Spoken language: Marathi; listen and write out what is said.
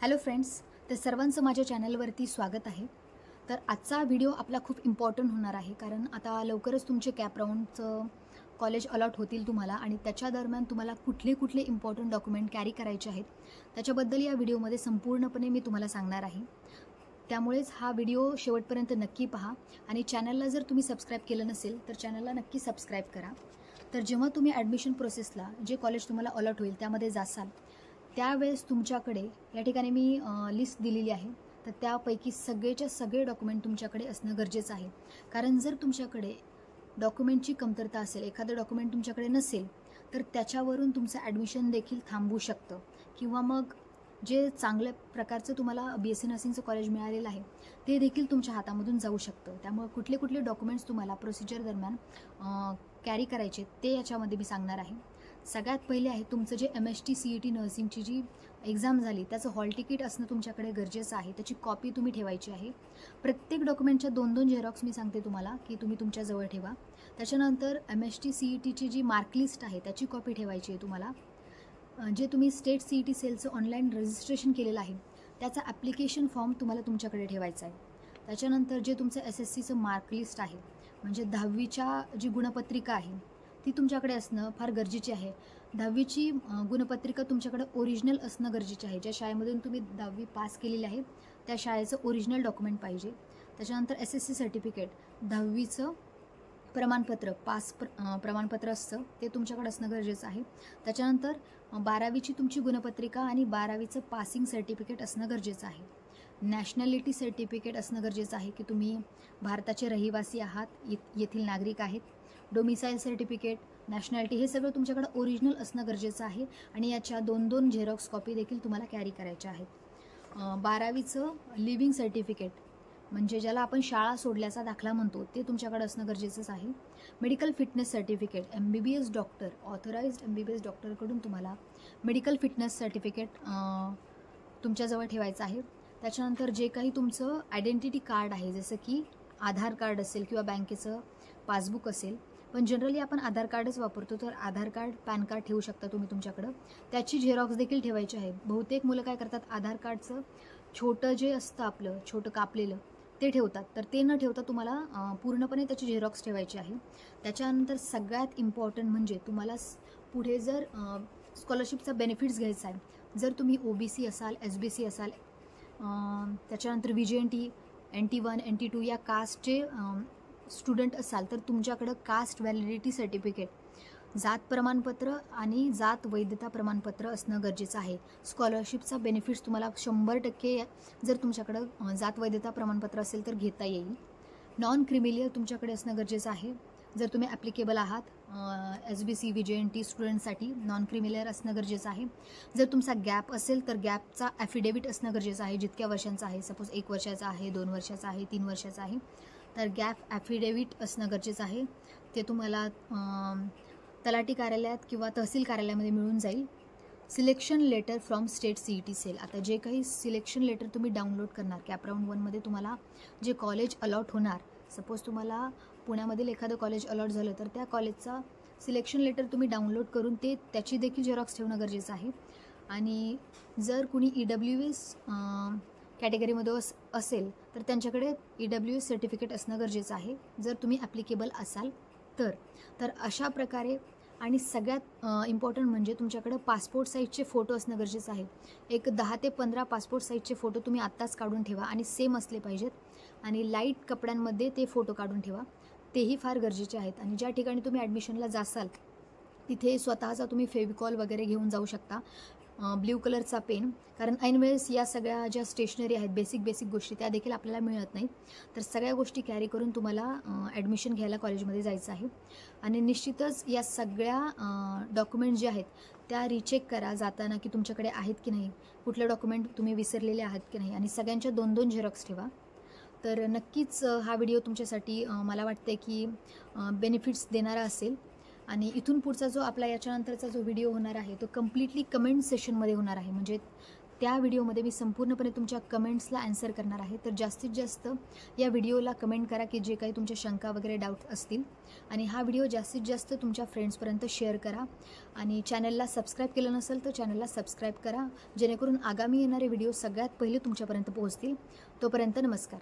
हॅलो फ्रेंड्स, तर सर्वांचं माझ्या चॅनलवरती स्वागत आहे। तर आजचा व्हिडिओ आपला खूप इम्पॉर्टंट होणार आहे, कारण आता लवकरच तुमचे कॅप राऊंडचं कॉलेज अलॉट होतील तुम्हाला, आणि त्याच्या दरम्यान तुम्हाला कुठले कुठले इम्पॉर्टंट डॉक्युमेंट कॅरी करायचे आहेत त्याच्याबद्दल या व्हिडिओमध्ये संपूर्णपणे मी तुम्हाला सांगणार आहे। त्यामुळेच हा व्हिडिओ शेवटपर्यंत नक्की पहा, आणि चॅनलला जर तुम्ही सबस्क्राईब केलं नसेल तर चॅनलला नक्की सबस्क्राईब करा। तर जेव्हा तुम्ही ॲडमिशन प्रोसेसला जे कॉलेज तुम्हाला अलॉट होईल त्यामध्ये जासाल त्यावेळेस तुमच्याकडे या ठिकाणी मी लिस्ट दिलेली आहे, तर त्यापैकी सगळेच्या सगळे डॉक्युमेंट तुमच्याकडे असणं गरजेचं आहे। कारण जर तुमच्याकडे डॉक्युमेंटची कमतरता असेल, एखादं डॉक्युमेंट तुमच्याकडे नसेल, तर त्याच्यावरून तुमचं ॲडमिशन देखील थांबू शकतं, किंवा मग जे चांगल्या प्रकारचं तुम्हाला BSc नर्सिंगचं कॉलेज मिळालेलं आहे ते देखील तुमच्या हातामधून जाऊ शकतं। त्यामुळे कुठले कुठले डॉक्युमेंट्स तुम्हाला प्रोसिजर दरम्यान कॅरी करायचे ते याच्यामध्ये मी सांगणार आहे। सगळ्यात पहिले आहे तुमचं जे MST CET नर्सिंगची जी एक्झाम झाली त्याचं हॉल तिकीट असणं तुमच्याकडे गरजेचं आहे, त्याची कॉपी तुम्ही ठेवायची आहे। प्रत्येक डॉक्युमेंटच्या 2-2 झेरॉक्स मी सांगते तुम्हाला की तुम्ही तुमच्याजवळ ठेवा। त्याच्यानंतर MST CETची जी मार्कलिस्ट आहे त्याची कॉपी ठेवायची आहे तुम्हाला। जे तुम्ही स्टेट CET सेलचं ऑनलाईन रजिस्ट्रेशन केलेलं आहे त्याचा ॲप्लिकेशन फॉर्म तुम्हाला तुमच्याकडे ठेवायचा आहे। त्याच्यानंतर जे तुमचं SSCचं मार्कलिस्ट आहे, म्हणजे 10वीच्या जी गुणपत्रिका आहे ती तुमच्याकडे असणं फार गरजेची आहे। 10वीची गुणपत्रिका तुमच्याकडे ओरिजिनल असणं गरजेचे आहे। ज्या शाळेमधून तुम्ही 10वी पास केलेली आहे त्या शाळेचं ओरिजिनल डॉक्युमेंट पाहिजे। त्याच्यानंतर SSC सर्टिफिकेट, 10वीचं प्रमाणपत्र, प्रमाणपत्र असतं ते तुमच्याकडे असणं गरजेचं आहे। त्याच्यानंतर 12वीची तुमची गुणपत्रिका आणि 12वीचं पासिंग सर्टिफिकेट असणं गरजेचं आहे। नॅशनॅलिटी सर्टिफिकेट असणं गरजेचं आहे की तुम्ही भारताचे रहिवासी आहात, येथील नागरिक आहेत। डोमिसाईल सर्टिफिकेट, नॅशनॅलिटी, हे सगळं तुमच्याकडे ओरिजिनल असणं गरजेचं आहे, आणि याच्या 2-2 झेरॉक्स कॉपी देखील तुम्हाला कॅरी करायच्या आहेत। 12वीचं लिव्हिंग सर्टिफिकेट, म्हणजे ज्याला आपण शाळा सोडल्याचा दाखला म्हणतो, ते तुमच्याकडे असणं गरजेचंच आहे। Medical fitness certificate, MBBS doctor, authorised MBBS डॉक्टरकडून तुम्हाला मेडिकल फिटनेस सर्टिफिकेट तुमच्याजवळ ठेवायचं आहे। त्याच्यानंतर जे काही तुमचं आयडेंटिटी कार्ड आहे, जसं की आधार कार्ड असेल किंवा बँकेचं पासबुक असेल, पण जनरली आपण आधार कार्डच वापरतो, तर आधार कार्ड, पॅन कार्ड ठेवू शकता तुम्ही तुमच्याकडं, त्याची झेरॉक्स देखील ठेवायची आहे। बहुतेक मुलं काय करतात, आधार कार्डचं छोटं जे असतं आपलं छोटं कापलेलं ते ठेवतात, तर ते न ठेवता तुम्हाला पूर्णपणे त्याची झेरॉक्स ठेवायची आहे। त्याच्यानंतर सगळ्यात इम्पॉर्टंट म्हणजे तुम्हाला पुढे जर स्कॉलरशिपचा बेनिफिट्स घ्यायचा आहे, जर तुम्ही OBC असाल, SBC असाल, त्याच्यानंतर VJNT, NT1, NT2 या कास्टचे स्टुडंट असाल, तर तुमच्याकडं कास्ट व्हॅलिडिटी सर्टिफिकेट, जात प्रमाणपत्र आणि जात वैधता प्रमाणपत्र असणं गरजेचं आहे। स्कॉलरशिपचा बेनिफिट्स तुम्हाला 100% जर तुमच्याकडं जात वैधता प्रमाणपत्र असेल तर घेता येईल। नॉन क्रिमिलियर तुमच्याकडे असणं गरजेचं आहे, जर तुम्ही ॲप्लिकेबल आहात SBC VJNT स्टुडंटसाठी नॉन क्रिमिलियर असणं गरजेचं आहे। जर तुमचा गॅप असेल तर गॅपचा ॲफिडेविट असणं गरजेचं आहे, जितक्या वर्षांचा आहे, सपोज 1 वर्षाचा आहे, 2 वर्षाचा आहे, 3 वर्षाचा आहे, तर गॅप ॲफिडेविट असणं गरजेचं आहे। ते तुम्हाला तलाठी कार्यालयात किंवा तहसील कार्यालयामध्ये मिळून जाईल। Selection letter from state CET cell, आता जे काही सिलेक्शन लेटर तुम्ही डाउनलोड करणार कॅप राऊंड 1मध्ये तुम्हाला जे कॉलेज अलॉट होणार, सपोज तुम्हाला पुण्यामधील एखादं कॉलेज अलॉट झालं तर त्या कॉलेजचा सिलेक्शन लेटर तुम्ही डाउनलोड करून त्याची देखील झेरॉक्स ठेवणं गरजेचं आहे। आणि जर कुणी EWS कॅटेगरीमध्ये असेल तर त्यांच्याकडे EWS सर्टिफिकेट असणं गरजेचं आहे, जर तुम्ही ॲप्लिकेबल असाल तर अशा प्रकारे। आणि सगळ्यात इम्पॉर्टंट म्हणजे तुमच्याकडे पासपोर्ट साईजचे फोटो असणं गरजेचं आहे। एक 10 ते 15 पासपोर्ट साईजचे फोटो तुम्ही आत्ताच काढून ठेवा, आणि सेम असले पाहिजेत, आणि लाईट कपड्यांमध्ये ते फोटो काढून ठेवा, तेही फार गरजेचे आहेत। आणि ज्या ठिकाणी तुम्ही ॲडमिशनला जासाल तिथे स्वतःचा तुम्ही फेविकॉल वगैरे घेऊन जाऊ शकता, ब्ल्यू कलरचा पेन, कारण ऐनवेळेस या सगळ्या ज्या स्टेशनरी आहेत, बेसिक गोष्टी, त्या देखील आपल्याला मिळत नाही, तर सगळ्या गोष्टी कॅरी करून तुम्हाला ॲडमिशन घ्यायला कॉलेजमध्ये जायचं आहे। आणि निश्चितच या सगळ्या डॉक्युमेंट जे आहेत त्या रिचेक करा जाताना की तुमच्याकडे आहेत की नाही, कुठले डॉक्युमेंट तुम्ही विसरलेले आहात की नाही, आणि सगळ्यांच्या 2-2 झेरॉक्स ठेवा। तर नक्कीच हा व्हिडिओ तुमच्यासाठी मला वाटते की बेनिफिट्स देणारा असेल। आणि इथून पुढचा जो आपला याच्यानंतरचा जो व्हिडिओ होणार आहे तो कम्प्लिटली कमेंट सेशनमध्ये होणार आहे, म्हणजे त्या व्हिडिओमध्ये मी संपूर्णपणे तुमच्या कमेंट्सला आन्सर करणार आहे. तर जास्तीत जास्त या व्हिडिओला कमेंट करा की जे काही तुमच्या शंका वगैरे डाऊट असतील, आणि हा व्हिडिओ जास्तीत जास्त तुमच्या फ्रेंड्सपर्यंत शेअर करा. आणि चॅनलला सबस्क्राईब केलं नसेल तर चॅनलला सबस्क्राईब करा, जेणेकरून आगामी येणारे व्हिडिओ सगळ्यात पहिले तुमच्यापर्यंत पोहोचतील. तोपर्यंत नमस्कार.